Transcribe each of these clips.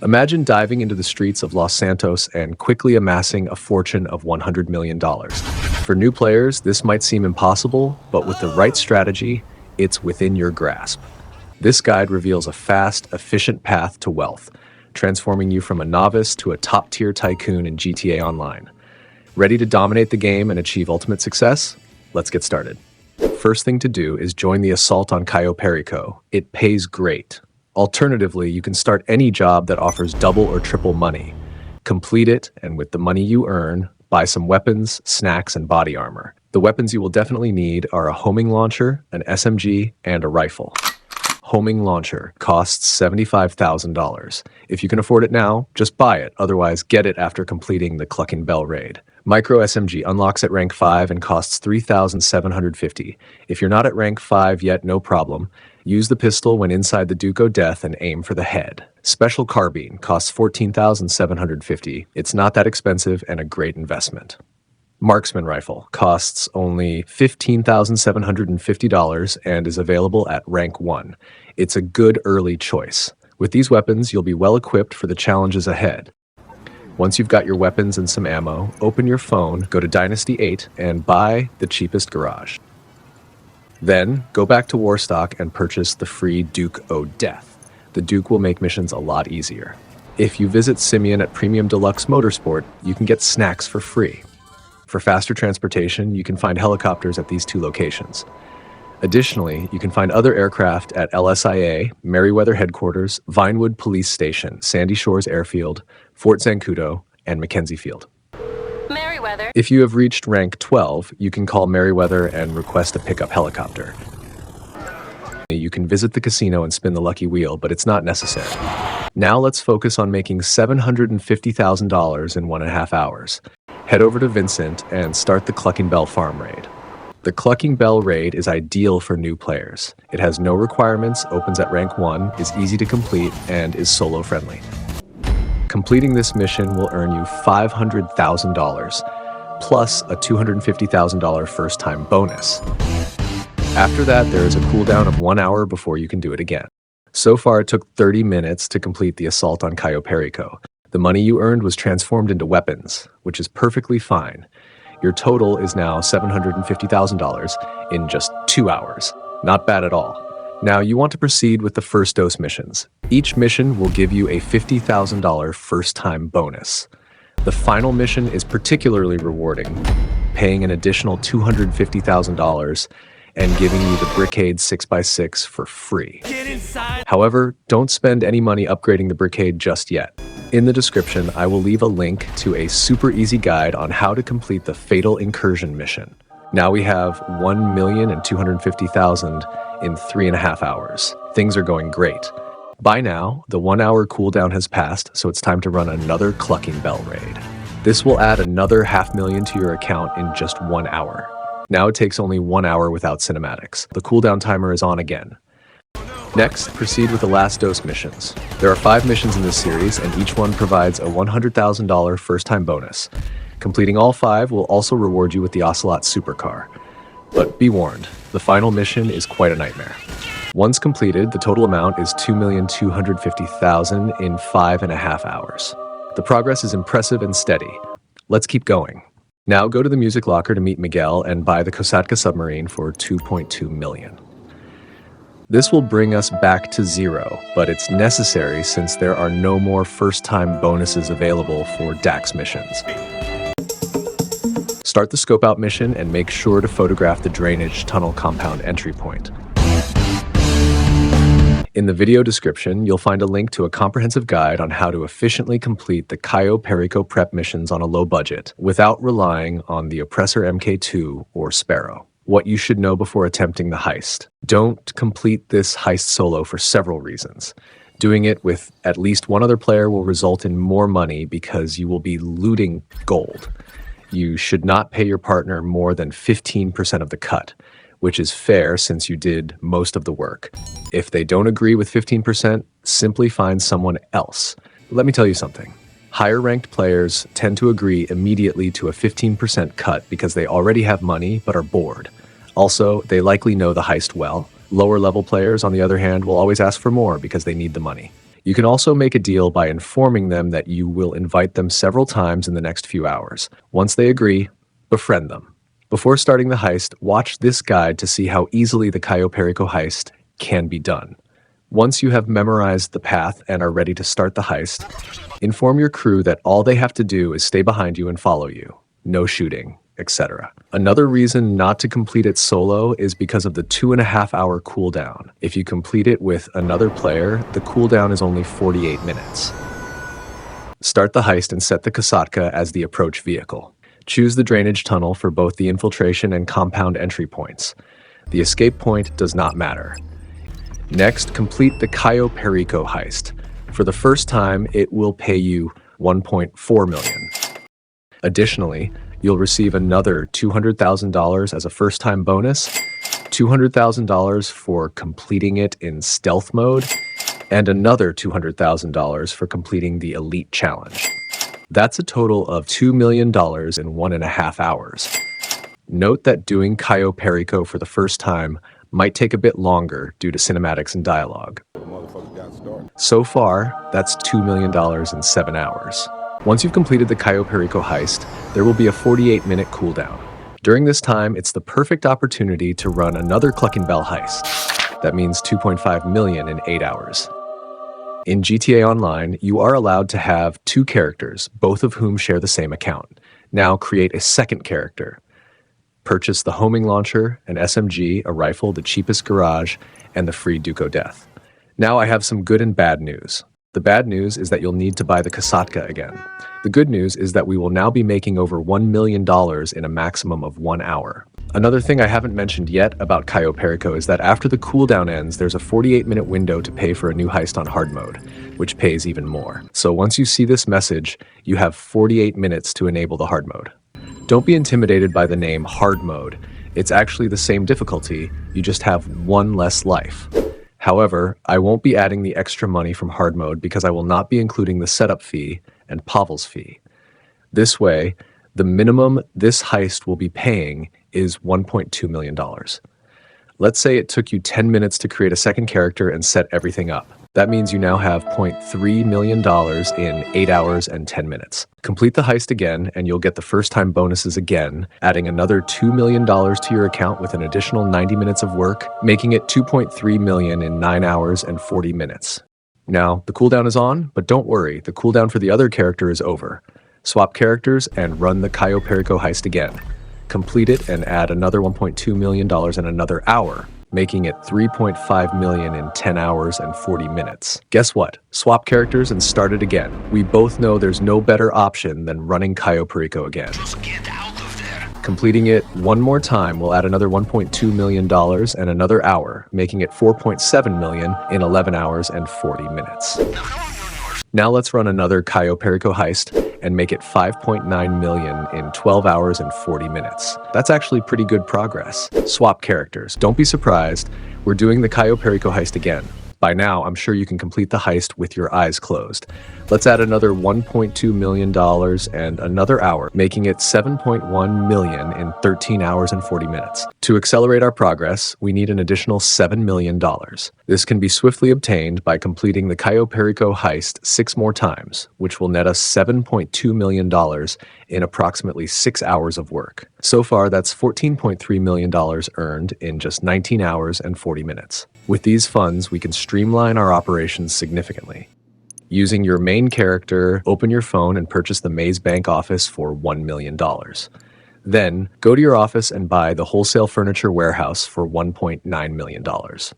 Imagine diving into the streets of Los Santos and quickly amassing a fortune of $100 million. For new players, this might seem impossible, but with the right strategy, it's within your grasp. This guide reveals a fast, efficient path to wealth, transforming you from a novice to a top-tier tycoon in GTA Online. Ready to dominate the game and achieve ultimate success? Let's get started. First thing to do is join the assault on Cayo Perico. It pays great. Alternatively, you can start any job that offers double or triple money. Complete it, and with the money you earn, buy some weapons, snacks, and body armor. The weapons you will definitely need are a homing launcher, an SMG, and a rifle. Homing launcher costs $75,000. If you can afford it now, just buy it, otherwise get it after completing the Clucking Bell raid. Micro SMG unlocks at rank 5 and costs $3,750. If you're not at rank 5 yet, no problem. Use the pistol when inside the Duke O'Death and aim for the head. Special carbine costs $14,750. It's not that expensive and a great investment. Marksman rifle costs only $15,750 and is available at rank 1. It's a good early choice. With these weapons, you'll be well equipped for the challenges ahead. Once you've got your weapons and some ammo, open your phone, go to Dynasty 8, and buy the cheapest garage. Then, go back to Warstock and purchase the free Duke O'Death. The Duke will make missions a lot easier. If you visit Simeon at Premium Deluxe Motorsport, you can get snacks for free. For faster transportation, you can find helicopters at these two locations. Additionally, you can find other aircraft at LSIA, Merriweather Headquarters, Vinewood Police Station, Sandy Shores Airfield, Fort Zancudo, and Mackenzie Field. Merriweather. If you have reached rank 12, you can call Merriweather and request a pickup helicopter. You can visit the casino and spin the lucky wheel, but it's not necessary. Now let's focus on making $750,000 in 1.5 hours. Head over to Vincent and start the Clucking Bell farm raid. The Clucking Bell raid is ideal for new players. It has no requirements, opens at rank 1, is easy to complete, and is solo friendly. Completing this mission will earn you $500,000, plus a $250,000 first-time bonus. After that, there is a cooldown of 1 hour before you can do it again. So far, it took 30 minutes to complete the assault on Cayo Perico. The money you earned was transformed into weapons, which is perfectly fine. Your total is now $750,000 in just 2 hours. Not bad at all. Now you want to proceed with the first dose missions. Each mission will give you a $50,000 first-time bonus. The final mission is particularly rewarding, paying an additional $250,000 and giving you the Brickade 6x6 for free. However, don't spend any money upgrading the Brickade just yet. In the description, I will leave a link to a super easy guide on how to complete the Fatal Incursion mission. Now we have $1,250,000 in 3.5 hours. Things are going great. By now, the 1 hour cooldown has passed, so it's time to run another Clucking Bell raid. This will add another $500,000 to your account in just 1 hour. Now it takes only 1 hour without cinematics. The cooldown timer is on again. Next, proceed with the last dose missions. There are 5 missions in this series, and each one provides a $100,000 first-time bonus. Completing all 5 will also reward you with the Ocelot supercar. But be warned, the final mission is quite a nightmare. Once completed, the total amount is $2,250,000 in 5.5 hours. The progress is impressive and steady. Let's keep going. Now go to the music locker to meet Miguel and buy the Kosatka submarine for $2.2 million. This will bring us back to 0, but it's necessary since there are no more first-time bonuses available for Dax missions. Start the scope out mission and make sure to photograph the drainage tunnel compound entry point. In the video description, you'll find a link to a comprehensive guide on how to efficiently complete the Cayo Perico prep missions on a low budget without relying on the Oppressor MK2 or Sparrow. What you should know before attempting the heist. Don't complete this heist solo for several reasons. Doing it with at least one other player will result in more money because you will be looting gold. You should not pay your partner more than 15% of the cut, which is fair since you did most of the work. If they don't agree with 15%, simply find someone else. Let me tell you something. Higher ranked players tend to agree immediately to a 15% cut because they already have money but are bored. Also, they likely know the heist well. Lower level players, on the other hand, will always ask for more because they need the money. You can also make a deal by informing them that you will invite them several times in the next few hours. Once they agree, befriend them. Before starting the heist, watch this guide to see how easily the Cayo Perico heist can be done. Once you have memorized the path and are ready to start the heist, inform your crew that all they have to do is stay behind you and follow you. No shooting, etc. Another reason not to complete it solo is because of the 2.5-hour cooldown. If you complete it with another player, the cooldown is only 48 minutes. Start the heist and set the Kasatka as the approach vehicle. Choose the drainage tunnel for both the infiltration and compound entry points. The escape point does not matter. Next, complete the Cayo Perico heist. For the first time, it will pay you $1.4 million. Additionally, you'll receive another $200,000 as a first-time bonus, $200,000 for completing it in stealth mode, and another $200,000 for completing the Elite Challenge. That's a total of $2 million in 1.5 hours. Note that doing Cayo Perico for the first time might take a bit longer due to cinematics and dialogue. So far, that's $2 million in 7 hours. Once you've completed the Cayo Perico heist, there will be a 48-minute cooldown. During this time, it's the perfect opportunity to run another Cluckenbell heist. That means $2.5 million in 8 hours. In GTA Online, you are allowed to have 2 characters, both of whom share the same account. Now create a second character. Purchase the homing launcher, an SMG, a rifle, the cheapest garage, and the free Duco Death. Now I have some good and bad news. The bad news is that you'll need to buy the Kasatka again. The good news is that we will now be making over $1 million in a maximum of 1 hour. Another thing I haven't mentioned yet about Cayo Perico is that after the cooldown ends, there's a 48-minute window to pay for a new heist on hard mode, which pays even more. So once you see this message, you have 48 minutes to enable the hard mode. Don't be intimidated by the name hard mode. It's actually the same difficulty, you just have 1 less life. However, I won't be adding the extra money from hard mode because I will not be including the setup fee and Pavel's fee. This way, the minimum this heist will be paying is $1.2 million. Let's say it took you 10 minutes to create a second character and set everything up. That means you now have $0.3 million in 8 hours and 10 minutes. Complete the heist again, and you'll get the first-time bonuses again, adding another $2 million to your account with an additional 90 minutes of work, making it $2.3 million in 9 hours and 40 minutes. Now, the cooldown is on, but don't worry, the cooldown for the other character is over. Swap characters and run the Cayo Perico heist again. Complete it and add another $1.2 million in another hour, making it $3.5 million in 10 hours and 40 minutes. Guess what? Swap characters and start it again. We both know there's no better option than running Cayo Perico again. Just get out of there. Completing it one more time will add another $1.2 million and another hour, making it $4.7 million in 11 hours and 40 minutes. Now let's run another Cayo Perico heist and make it $5.9 million in 12 hours and 40 minutes. That's actually pretty good progress. Swap characters. Don't be surprised, we're doing the Cayo Perico heist again. By now, I'm sure you can complete the heist with your eyes closed. Let's add another $1.2 million and another hour, making it $7.1 million in 13 hours and 40 minutes. To accelerate our progress, we need an additional $7 million. This can be swiftly obtained by completing the Cayo Perico heist 6 more times, which will net us $7.2 million in approximately 6 hours of work. So far, that's $14.3 million earned in just 19 hours and 40 minutes. With these funds, we can streamline our operations significantly. Using your main character, open your phone and purchase the Maze Bank office for $1 million. Then, go to your office and buy the Wholesale Furniture Warehouse for $1.9 million.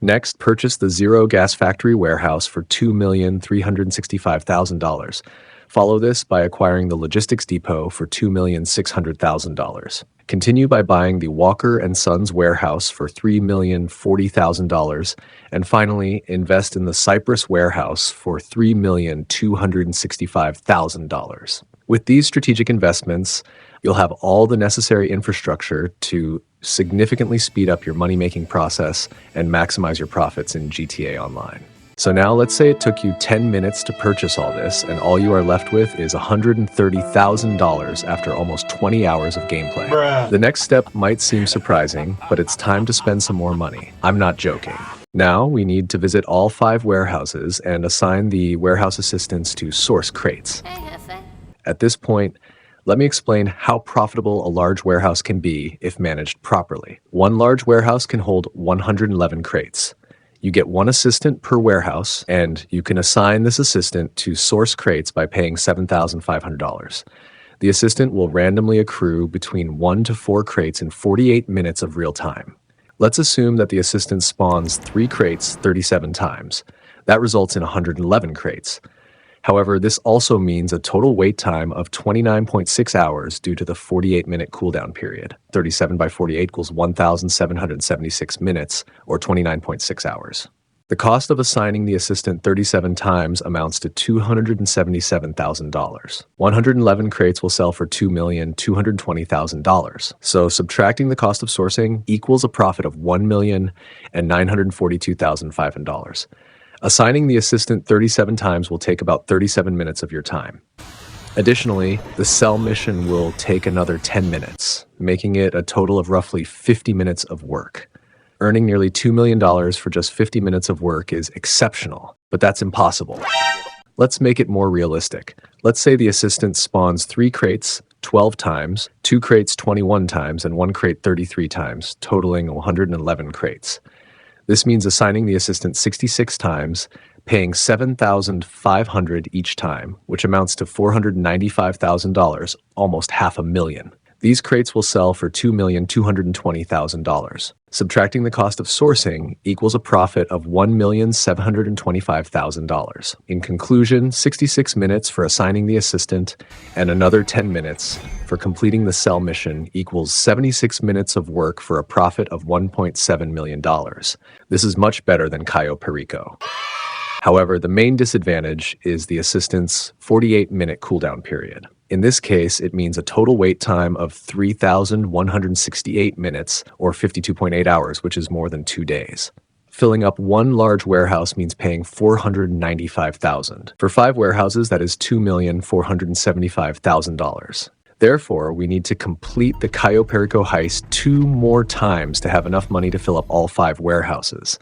Next, purchase the Zero Gas Factory Warehouse for $2,365,000. Follow this by acquiring the Logistics Depot for $2,600,000. Continue by buying the Walker & Sons Warehouse for $3,040,000. And finally, invest in the Cypress Warehouse for $3,265,000. With these strategic investments, you'll have all the necessary infrastructure to significantly speed up your money-making process and maximize your profits in GTA Online. So now let's say it took you 10 minutes to purchase all this, and all you are left with is $130,000 after almost 20 hours of gameplay. Bruh. The next step might seem surprising, but it's time to spend some more money. I'm not joking. Now we need to visit all 5 warehouses and assign the warehouse assistants to source crates. Hey, Jefe. At this point, let me explain how profitable a large warehouse can be if managed properly. One large warehouse can hold 111 crates. You get 1 assistant per warehouse, and you can assign this assistant to source crates by paying $7,500. The assistant will randomly accrue between 1 to 4 crates in 48 minutes of real time. Let's assume that the assistant spawns 3 crates 37 times. That results in 111 crates. However, this also means a total wait time of 29.6 hours due to the 48-minute cooldown period. 37 by 48 equals 1,776 minutes, or 29.6 hours. The cost of assigning the assistant 37 times amounts to $277,000. 111 crates will sell for $2,220,000. So subtracting the cost of sourcing equals a profit of $1,942,500. Assigning the assistant 37 times will take about 37 minutes of your time. Additionally, the sell mission will take another 10 minutes, making it a total of roughly 50 minutes of work. Earning nearly $2 million for just 50 minutes of work is exceptional, but that's impossible. Let's make it more realistic. Let's say the assistant spawns 3 crates 12 times, 2 crates 21 times, and 1 crate 33 times, totaling 111 crates. This means assigning the assistant 66 times, paying $7,500 each time, which amounts to $495,000, almost $500,000. These crates will sell for $2,220,000. Subtracting the cost of sourcing equals a profit of $1,725,000. In conclusion, 66 minutes for assigning the assistant and another 10 minutes for completing the sell mission equals 76 minutes of work for a profit of $1.7 million. This is much better than Cayo Perico. However, the main disadvantage is the assistant's 48-minute cooldown period. In this case, it means a total wait time of 3,168 minutes, or 52.8 hours, which is more than 2 days. Filling up 1 large warehouse means paying $495,000. For 5 warehouses, that is $2,475,000. Therefore, we need to complete the Cayo Perico heist 2 more times to have enough money to fill up all 5 warehouses.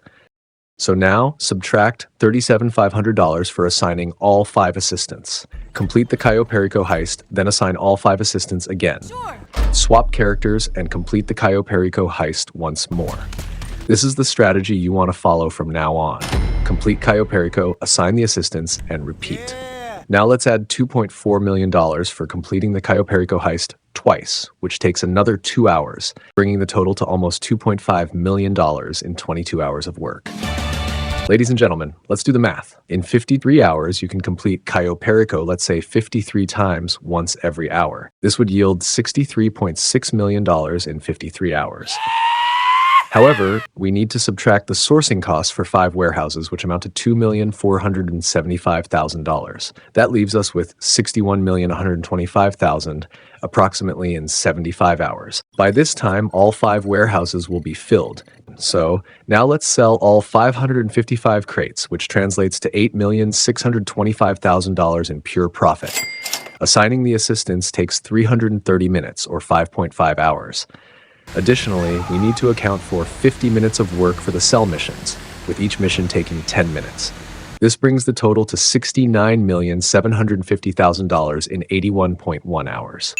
So now, subtract $37,500 for assigning all 5 assistants. Complete the Cayo Perico heist, then assign all 5 assistants again. Sure. Swap characters and complete the Cayo Perico heist once more. This is the strategy you want to follow from now on. Complete Cayo Perico, assign the assistants, and repeat. Now let's add $2.4 million for completing the Cayo Perico heist twice, which takes another 2 hours, bringing the total to almost $2.5 million in 22 hours of work. Ladies and gentlemen, let's do the math. In 53 hours, you can complete Cayo Perico, let's say 53 times once every hour. This would yield $63.6 million in 53 hours. However, we need to subtract the sourcing costs for 5 warehouses, which amount to $2,475,000. That leaves us with $61,125,000, approximately in 75 hours. By this time, all 5 warehouses will be filled. So, now let's sell all 555 crates, which translates to $8,625,000 in pure profit. Assigning the assistants takes 330 minutes, or 5.5 hours. Additionally, we need to account for 50 minutes of work for the sell missions, with each mission taking 10 minutes. This brings the total to $69,750,000 in 81.1 hours.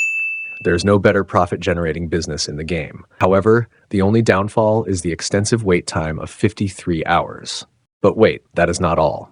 There's no better profit-generating business in the game. However, the only downfall is the extensive wait time of 53 hours. But wait, that is not all.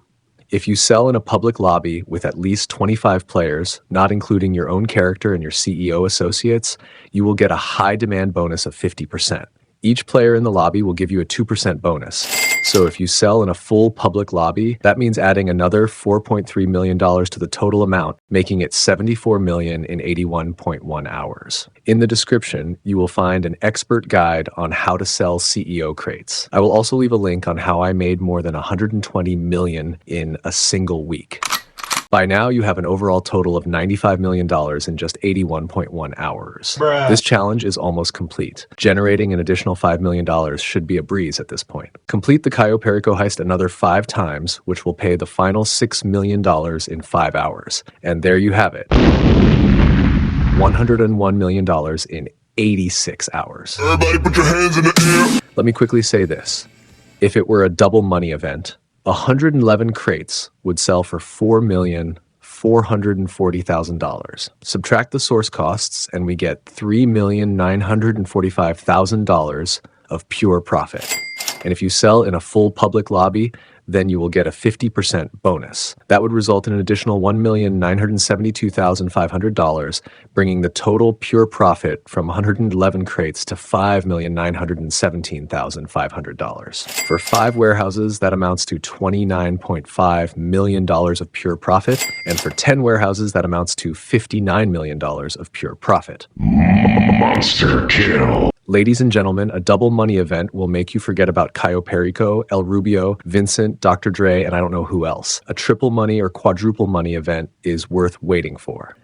If you sell in a public lobby with at least 25 players, not including your own character and your CEO associates, you will get a high demand bonus of 50%. Each player in the lobby will give you a 2% bonus. So if you sell in a full public lobby, that means adding another $4.3 million to the total amount, making it $74 million in 81.1 hours. In the description, you will find an expert guide on how to sell CEO crates. I will also leave a link on how I made more than $120 million in a single week. By now, you have an overall total of $95 million in just 81.1 hours. This challenge is almost complete. Generating an additional $5 million should be a breeze at this point. Complete the Cayo Perico heist another 5 times, which will pay the final $6 million in 5 hours. And there you have it. $101 million in 86 hours. Everybody put your hands in the air. Let me quickly say this. If it were a double money event, 111 crates would sell for $4,440,000. Subtract the source costs, and we get $3,945,000 of pure profit. And if you sell in a full public lobby, then you will get a 50% bonus. That would result in an additional $1,972,500, bringing the total pure profit from 111 crates to $5,917,500. For 5 warehouses, that amounts to $29.5 million of pure profit, and for 10 warehouses, that amounts to $59 million of pure profit. Monster kill. Ladies and gentlemen, a double money event will make you forget about Cayo Perico, El Rubio, Vincent, Dr. Dre, and I don't know who else. A triple money or quadruple money event is worth waiting for.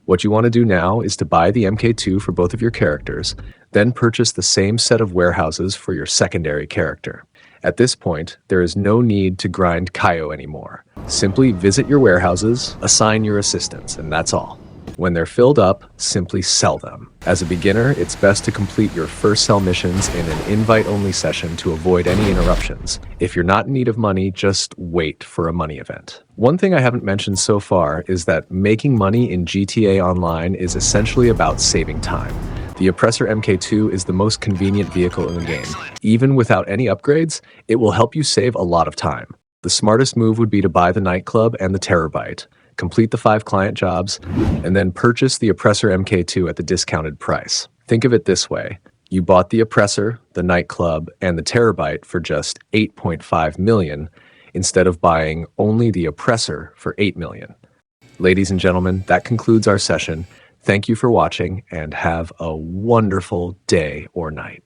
What you want to do now is to buy the MK2 for both of your characters, then purchase the same set of warehouses for your secondary character. At this point, there is no need to grind Cayo anymore. Simply visit your warehouses, assign your assistants, and that's all. When they're filled up, simply sell them. As a beginner, it's best to complete your first sell missions in an invite-only session to avoid any interruptions. If you're not in need of money, just wait for a money event. One thing I haven't mentioned so far is that making money in GTA Online is essentially about saving time. The Oppressor MK2 is the most convenient vehicle in the game. Even without any upgrades, it will help you save a lot of time. The smartest move would be to buy the nightclub and the terabyte, complete the 5 client jobs, and then purchase the Oppressor MK2 at the discounted price. Think of it this way. You bought the Oppressor, the nightclub, and the terabyte for just $8.5 million instead of buying only the Oppressor for $8 million. Ladies and gentlemen, that concludes our session. Thank you for watching and have a wonderful day or night.